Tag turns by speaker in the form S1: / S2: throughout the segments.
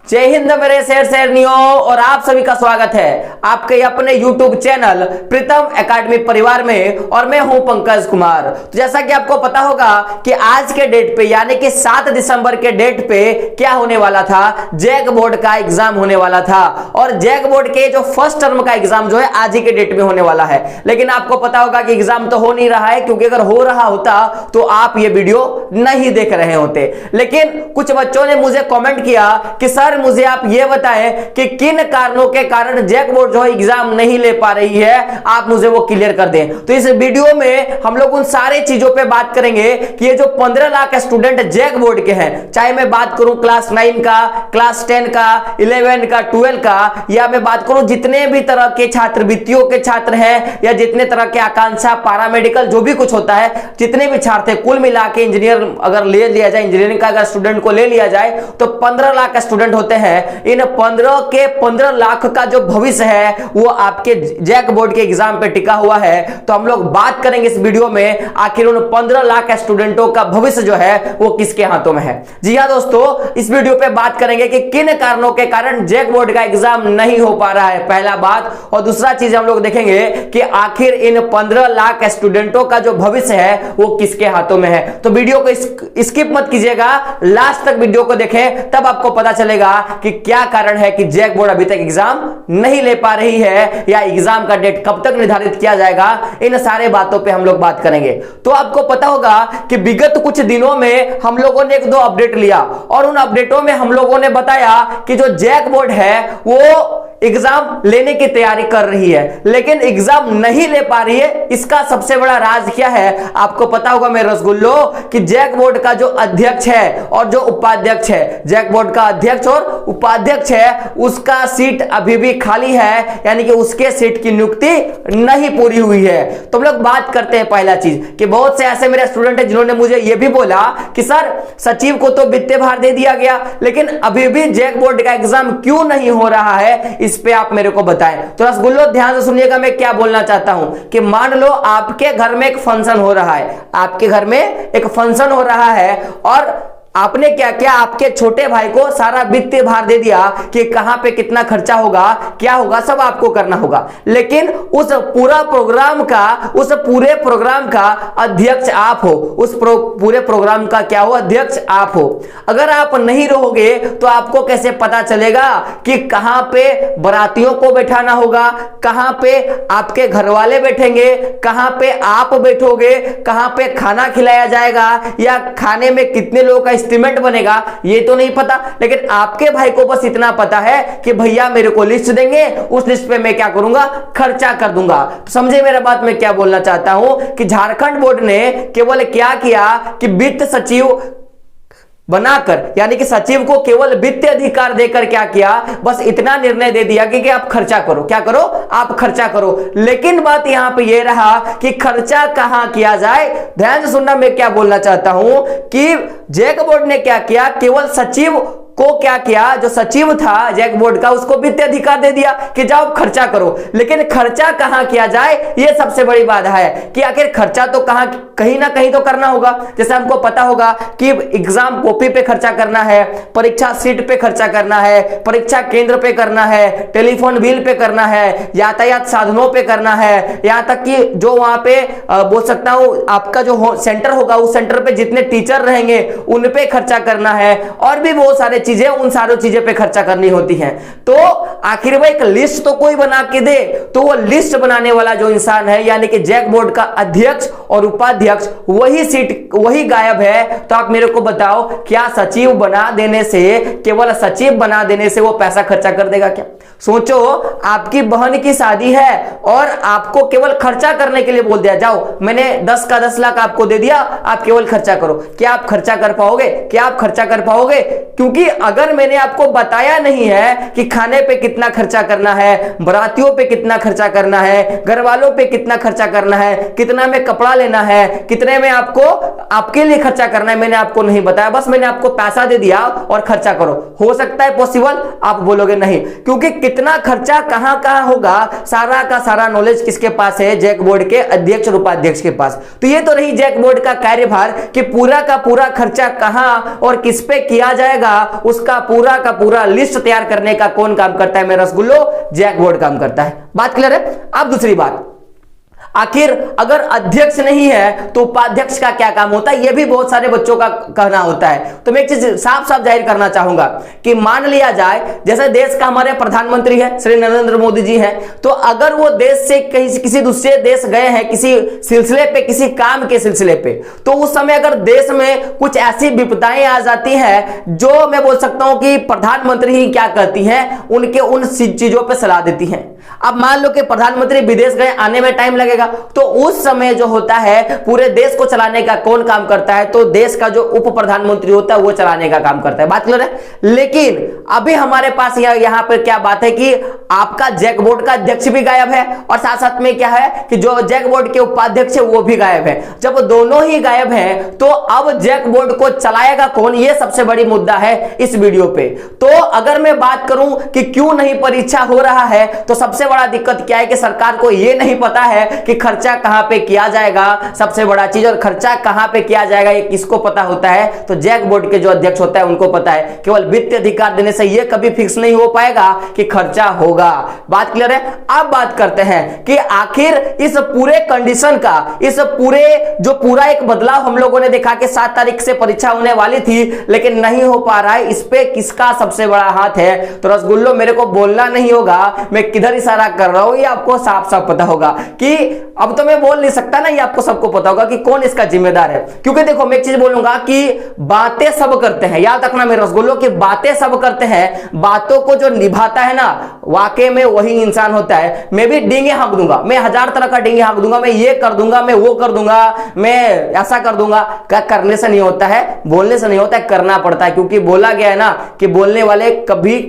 S1: जय हिंद मेरे शेर शेरनियों, और आप सभी का स्वागत है आपके अपने YouTube चैनल प्रीतम एकेडमी परिवार में। और मैं हूं पंकज कुमार। तो जैसा कि आपको पता होगा कि आज के डेट पे यानी कि 7 दिसंबर के डेट पे क्या होने वाला था, जैक बोर्ड का एग्जाम होने वाला था। और जैक बोर्ड के जो फर्स्ट टर्म का एग्जाम जो है आज ही के डेट में होने वाला है। लेकिन आपको पता होगा कि एग्जाम तो हो नहीं रहा है, क्योंकि अगर हो रहा होता तो आप ये वीडियो नहीं देख रहे होते। लेकिन कुछ बच्चों ने मुझे कॉमेंट किया कि सर मुझे आप ये बताएं कि किन कारणों के कारण जैक बोर्ड जो है एग्जाम नहीं ले पा रही है, आप मुझे वो क्लियर कर दें। तो इस वीडियो में हम लोग उन सारे चीजों पे बात करेंगे कि ये जो 15 लाख स्टूडेंट जैक बोर्ड के हैं, चाहे मैं बात करूं क्लास 9 का, क्लास 10 का, 11 का, 12 का, या मैं बात करूं जितने भी तरह के छात्रवृत्तियों के छात्र हैं, या जितने तरह के आकांक्षा, पैरामेडिकल, जो भी कुछ होता है, जितने भी छात्र हैं, कुल मिला के इंजीनियर अगर ले लिया जाए, इंजीनियरिंग का अगर स्टूडेंट को ले लिया जाए तो 15 लाख स्टूडेंट होते हैं। इन 15 के 15 लाख का जो भविष्य है वो आपके जैक बोर्ड के एग्जाम पे टिका हुआ है। तो हम लोग बात करेंगे इस वीडियो में आखिर उन 15 लाख स्टूडेंटों का भविष्य जो है वो किसके हाथों में है। जी हां दोस्तों, इस वीडियो पे बात करेंगे कि किन कारणों के कारण जैक बोर्ड का एग्जाम नहीं हो पा रहा है, पहला बात। और दूसरा चीज हम लोग देखेंगे कि आखिर इन 15 लाख स्टूडेंटों का जो भविष्य है वो किसके हाथों में है। तो वीडियो को स्किप मत कीजिएगा, लास्ट तक वीडियो को देखें, तब आपको पता चलेगा कि क्या कारण है कि जैक बोर्ड अभी तक एग्जाम नहीं ले पा रही है, या एग्जाम का डेट कब तक निर्धारित किया जाएगा। इन सारे बातों पे हम लोग बात करेंगे। तो आपको पता होगा कि विगत कुछ दिनों में हम लोगों ने 1-2 अपडेट लिया, और उन अपडेटों में हम लोगों ने बताया कि जो जैक बोर्ड है वो एग्जाम लेने की तैयारी कर रही है, लेकिन एग्जाम नहीं ले पा रही है। इसका सबसे बड़ा राज क्या है आपको पता होगा मेरे रसगुल्लो, कि जैक बोर्ड का जो अध्यक्ष है और जो उपाध्यक्ष है, जैक बोर्ड का अध्यक्ष और उपाध्यक्ष है, उसका सीट अभी भी खाली है, यानी कि उसके सीट की नियुक्ति नहीं पूरी हुई है। तो हम लोग बात करते हैं पहला चीज कि बहुत से ऐसे मेरे स्टूडेंट हैं जिन्होंने मुझे यह भी बोला कि सर सचिव को तो वित्तीय भार दे दिया गया, लेकिन अभी भी जैक बोर्ड का एग्जाम क्यों नहीं हो रहा है, इस पे आप मेरे को बताएं। तो रसगुल्लो ध्यान से सुनिएगा मैं क्या बोलना चाहता हूं कि मान लो आपके घर में एक फंक्शन हो रहा है, आपके घर में एक फंक्शन हो रहा है, और आपने क्या किया, आपके छोटे भाई को सारा वित्तीय भार दे दिया कि कहां पे कितना खर्चा होगा, क्या होगा, सब आपको करना होगा। लेकिन उस पूरे प्रोग्राम का अध्यक्ष आप हो, उस पूरे प्रोग्राम का क्या हो, अध्यक्ष आप हो। अगर आप नहीं रहोगे तो आपको कैसे पता चलेगा कि कहां पे बारातियों को बैठाना होगा, कहां पे आपके घर वाले बैठेंगे, कहां पे आप बैठोगे, कहां पे खाना खिलाया जाएगा, या खाने में कितने लोगों का एस्टिमेट बनेगा, ये तो नहीं पता। लेकिन आपके भाई को बस इतना पता है कि भैया मेरे को लिस्ट देंगे, उस लिस्ट पे मैं क्या करूंगा, खर्चा कर दूंगा। तो समझे मेरा बात मैं क्या बोलना चाहता हूं कि झारखंड बोर्ड ने केवल क्या किया कि वित्त सचिव बनाकर, यानी कि सचिव को केवल वित्तीय अधिकार देकर क्या किया, बस इतना निर्णय दे दिया कि आप खर्चा करो, क्या करो, आप खर्चा करो। लेकिन बात यहां पे ये रहा कि खर्चा कहां किया जाए। ध्यान से सुनना मैं क्या बोलना चाहता हूं कि जैक बोर्ड ने क्या किया, केवल सचिव को क्या किया, जो सचिव था जैक बोर्ड का, उसको वित्तीय अधिकार दे दिया कि जाओ खर्चा करो। लेकिन खर्चा कहां किया जाए, यह सबसे बड़ी बात है कि आखिर खर्चा तो कहीं ना कहीं तो करना होगा। जैसे हमको पता होगा कि एग्जाम कॉपी पे खर्चा करना है, परीक्षा सीट पे खर्चा करना है, परीक्षा केंद्र पे करना है, टेलीफोन बिल पे करना है, यातायात साधनों पे करना है, यहां तक कि जो वहां पे बोल सकता हूं आपका जो सेंटर होगा, उस सेंटर पे जितने टीचर रहेंगे उन पे खर्चा करना है, और भी बहुत सारे चीजें, उन सारी चीजें पे खर्चा करनी होती है। तो आखिर वो एक लिस्ट तो कोई बना के दे, तो वो लिस्ट बनाने वाला जो इंसान है, यानी कि जैक बोर्ड का अध्यक्ष और उपाध्यक्ष, वही सीट वही गायब है। तो आप मेरे को बताओ, क्या सचिव बना देने से, केवल सचिव बना देने से वो पैसा खर्चा कर देगा क्या? सोचो, आपकी बहन की शादी है और आपको केवल खर्चा करने के लिए बोल दिया, जाओ मैंने 10 का 10 लाख आपको दे दिया, आप केवल खर्चा करो। क्या आप खर्चा कर पाओगे? क्या आप खर्चा कर पाओगे? क्योंकि अगर मैंने आपको बताया नहीं है कि खाने पे कितना खर्चा करना है, बारातियों पे कितना खर्चा करना है, घर वालों पे कितना खर्चा करना है, कितना में कपड़ा लेना है, कितने में आपको आपके लिए खर्चा करना है, मैंने आपको नहीं बताया, बस मैंने आपको पैसा दे दिया और खर्चा करो। हो सकता है पॉसिबल? आप बोलोगे नहीं, क्योंकि कितना खर्चा कहां कहां होगा, सारा का सारा नॉलेज किसके पास है? जैक बोर्ड के अध्यक्ष और उपाध्यक्ष के पास। तो ये तो रही जैक बोर्ड का कार्यभार कि पूरा का पूरा खर्चा कहां और किस पे किया जाएगा, उसका पूरा का पूरा लिस्ट तैयार करने का कौन काम करता है? मेरे रसगुल्लो, जैक बोर्ड काम करता है। बात क्लियर है? अब दूसरी बात, आखिर अगर अध्यक्ष नहीं है तो उपाध्यक्ष का क्या काम होता है? यह भी बहुत सारे बच्चों का कहना होता है। तो मैं एक चीज साफ साफ जाहिर करना चाहूंगा कि मान लिया जाए जैसे देश का हमारे प्रधानमंत्री है श्री नरेंद्र मोदी जी हैं, तो अगर वो देश से किसी दूसरे देश गए हैं किसी सिलसिले पे, किसी काम के सिलसिले पे, तो उस समय अगर देश में कुछ ऐसी विपदाएं आ जाती हैं जो मैं बोल सकता हूं कि प्रधानमंत्री ही क्या करती हैं, उनके उन चीजों पर सलाह देती हैं। अब मान लो कि प्रधानमंत्री विदेश गए, आने में टाइम लगेगा, तो उस समय जो होता है पूरे देश को चलाने का कौन काम करता है? तो देश का जो उप प्रधानमंत्री होता है वो चलाने का काम करता है। बात क्लियर है? लेकिन अभी हमारे पास यहां पर क्या बात है कि आपका जैक बोर्ड का अध्यक्ष भी गायब है और साथ साथ में क्या है कि जो जैक बोर्ड के उपाध्यक्ष है वो भी गायब है। जब दोनों ही गायब हैं तो अब जैक बोर्ड को चलाएगा कौन? ये सबसे बड़ी मुद्दा है इस वीडियो पे। तो अगर मैं बात करूं कि क्यों नहीं परीक्षा हो रहा है, तो सबसे बड़ा दिक्कत क्या है कि सरकार को यह नहीं पता है कि खर्चा कहां पे किया जाएगा। सबसे बड़ा चीज, और खर्चा कहां पे किया जाएगा ये किसको पता होता है? तो जैक बोर्ड के जो अध्यक्ष होता है उनको पता है। केवल वित्तीय अधिकार देने से यह कभी फिक्स नहीं हो पाएगा कि खर्चा होगा। बात क्लियर है? अब बात करते हैं कि आखिर इस पूरे कंडीशन का, इस पूरा एक बदलाव हम लोगों ने देखा कि 7 तारीख से परीक्षा होने वाली थी लेकिन नहीं हो पा रहा है, इस पे किसका सबसे बड़ा हाथ है? तो रसगुल्लो मेरे को बोलना नहीं होगा मैं किधर इशारा कर रहा हूं, ये आपको साफ साफ पता होगा कि अब तो मैं बोल नहीं सकता ना, ये आपको सबको पता होगा कि कौन इसका जिम्मेदार है। क्योंकि देखो मैं एक चीज बोलूंगा कि बातें सब करते हैं, याद रखना मेरे रसगुल्लो की बातें सब करते हैं, बातों को जो निभाता है ना वाकई में वही इंसान होता है। मैं भी डींगे हाँक दूंगा, मैं 1000 तरह का डींगे हाँक दूंगा, मैं ये कर दूंगा, मैं वो कर दूंगा, मैं ऐसा कर दूंगा। क्या करने से नहीं होता है, बोलने से नहीं होता है, करना पड़ता है। क्योंकि बोला गया है ना कि बोलने वाले कभी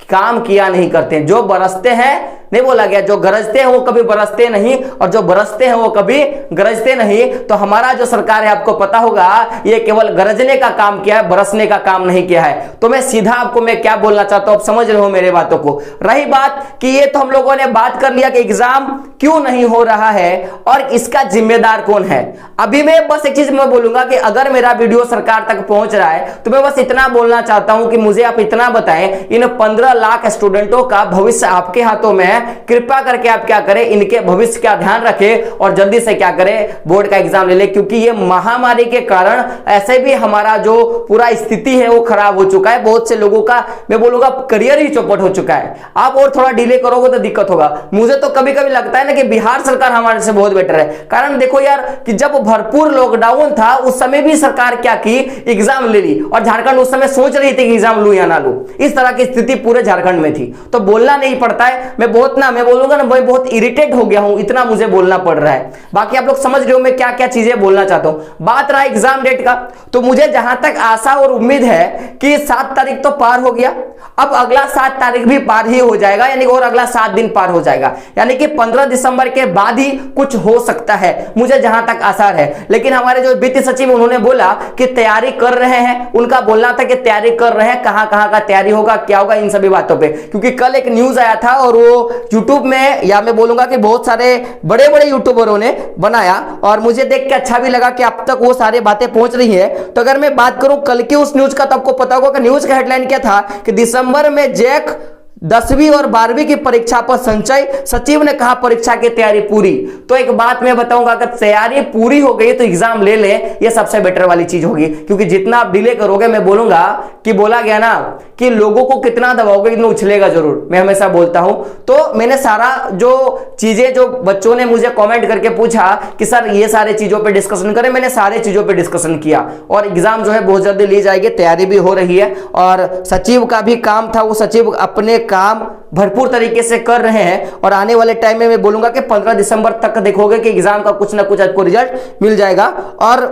S1: काम किया नहीं करते, जो बरसते हैं, नहीं बोला गया जो गरजते हैं वो कभी बरसते नहीं और जो बरसते हैं वो कभी गरजते नहीं। तो हमारा जो सरकार है आपको पता होगा ये केवल गरजने का काम किया है, बरसने का काम नहीं किया है। तो मैं सीधा आपको मैं क्या बोलना चाहता हूं, आप समझ रहे हो मेरे बातों को। रही बात कि ये तो हम लोगों ने बात कर लिया कि एग्जाम क्यों नहीं हो रहा है और इसका जिम्मेदार कौन है। अभी मैं बस एक चीज मैं बोलूंगा कि अगर मेरा वीडियो सरकार तक पहुंच रहा है तो मैं बस इतना बोलना चाहता हूं कि मुझे आप इतना बताएं, इन 15 लाख स्टूडेंटों का भविष्य आपके हाथों में है, कृपया करके आप क्या करें, इनके भविष्य का ध्यान रखें और जल्दी से क्या करें, बोर्ड का एग्जाम ले ले। क्योंकि ये महामारी के कारण ऐसे भी हमारा जो पूरा स्थिति है वो खराब हो चुका है, बहुत से लोगों का मैं बोलूंगा करियर ही चौपट हो चुका है। आप और थोड़ा डिले करोगे तो दिक्कत होगा। मुझे तो कभी कभी लगता है ना कि बिहार सरकार हमारे से बहुत बेटर है। कारण देखो यार कि जब भरपूर लॉकडाउन था उस समय भी सरकार क्या की, एग्जाम ले ली और झारखंड उस समय सोच रही थी कि एग्जाम लू या ना लू, इस तरह की स्थिति पूरे झारखंड में थी। तो बोलना नहीं पड़ता है, मैं बोलूंगा ना मैं बहुत इरिटेट हो गया हूं, इतना मुझे बोलना पड़ रहा है। बाकी आप लोग समझ रहे हो मैं क्या क्या चीजें बोलना चाहता हूं। बात रहा एग्जाम डेट का, तो मुझे जहां तक आशा और उम्मीद है कि 7 तारीख तो पार हो गया, अब अगला 7 तारीख भी पार ही हो जाएगा, यानी और अगला 7 दिन पार हो जाएगा, यानी कि 15 दिसंबर के बाद ही कुछ हो सकता है, मुझे जहां तक आशा है। लेकिन हमारे जो वित्त सचिव उन्होंने बोला कि तैयारी कर रहे हैं, उनका बोलना था कि तैयारी कर रहे हैं, कहां कहां का तैयारी होगा, क्या होगा, इन सभी बातों पे। क्योंकि कल एक न्यूज आया था और वो यूट्यूब में, या मैं बोलूंगा कि बहुत सारे बड़े बड़े यूट्यूबरों ने बनाया और मुझे देख के अच्छा भी लगा कि अब तक वो सारी बातें पहुंच रही है। तो अगर मैं बात करूं कल की उस न्यूज का, तो आपको पता होगा कि न्यूज का हेडलाइन क्या था कि दिसंबर में जैक 10वीं और 12वीं की परीक्षा पर संचय, सचिव ने कहा परीक्षा की तैयारी पूरी। तो एक बात मैं बताऊंगा, अगर तैयारी पूरी हो गई तो एग्जाम ले ले, ये सबसे बेटर वाली चीज होगी। क्योंकि जितना आप डिले करोगे, मैं बोलूंगा कि बोला गया ना कि लोगों को कितना दबाओगे इतना उछलेगा जरूर, मैं हमेशा बोलता हूं। तो मैंने सारा जो चीजें जो बच्चों ने मुझे कमेंट करके पूछा कि सर ये सारे चीजों पे डिस्कशन करें, मैंने सारे चीजों पे डिस्कशन किया और एग्जाम जो है बहुत जल्दी ली जाएगी, तैयारी भी हो रही है और सचिव का भी काम था, वो सचिव अपने काम भरपूर तरीके से कर रहे हैं और आने वाले टाइम में मैं बोलूंगा कि 15 दिसंबर तक देखोगे कि एग्जाम का कुछ ना कुछ आपको रिजल्ट मिल जाएगा। और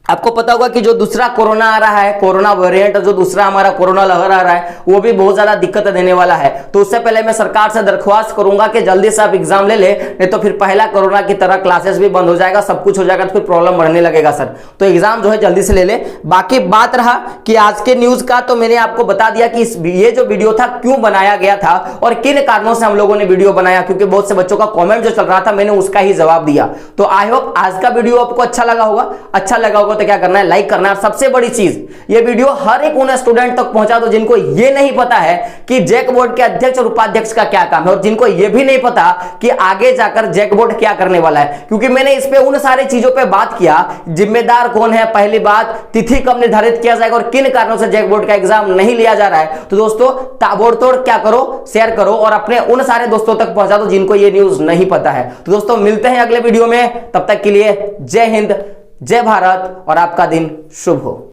S1: आपको पता होगा कि जो दूसरा कोरोना आ रहा है, कोरोना वेरिएंट, जो दूसरा हमारा कोरोना लहर आ रहा है, वो भी बहुत ज्यादा दिक्कत देने वाला है। तो उससे पहले मैं सरकार से दरख्वास्त करूंगा कि जल्दी से आप एग्जाम ले ले, नहीं तो फिर पहला कोरोना की तरह क्लासेस भी बंद हो जाएगा, सब कुछ हो जाएगा, तो फिर प्रॉब्लम बढ़ने लगेगा सर। तो एग्जाम जो है जल्दी से ले ले। बाकी बात रहा कि आज के न्यूज का, तो मैंने आपको बता दिया कि ये जो वीडियो था क्यों बनाया गया था और किन कारणों से हम लोगों ने वीडियो बनाया, क्योंकि बहुत से बच्चों का कॉमेंट जो चल रहा था मैंने उसका ही जवाब दिया। तो आई होप आज का वीडियो आपको अच्छा लगा होगा। अच्छा लगा होगा तो क्या करना है, लाइक करना है। और सबसे बड़ी चीज, ये वीडियो हर एक उन स्टूडेंट तक पहुंचा दो जिनको ये नहीं पता है कि जैक बोर्ड के अध्यक्ष और उपाध्यक्ष का क्या काम है, और जिनको ये भी नहीं पता कि आगे जाकर जैक बोर्ड क्या करने वाला है। क्योंकि मैंने इस पे उन सारी चीजों पे बात किया, जिम्मेदार कौन है, पहली बात तिथि कब निर्धारित किया जाएगा और किन कारणों से जैक बोर्ड का एग्जाम नहीं लिया जा रहा है। तो दोस्तों ताबड़तोड़ क्या करो, शेयर करो और अपने उन सारे दोस्तों तक पहुंचा दो जिनको ये न्यूज नहीं पता है। तो दोस्तों मिलते हैं अगले वीडियो में, तब तक के लिए जय हिंद, जय भारत और आपका दिन शुभ हो।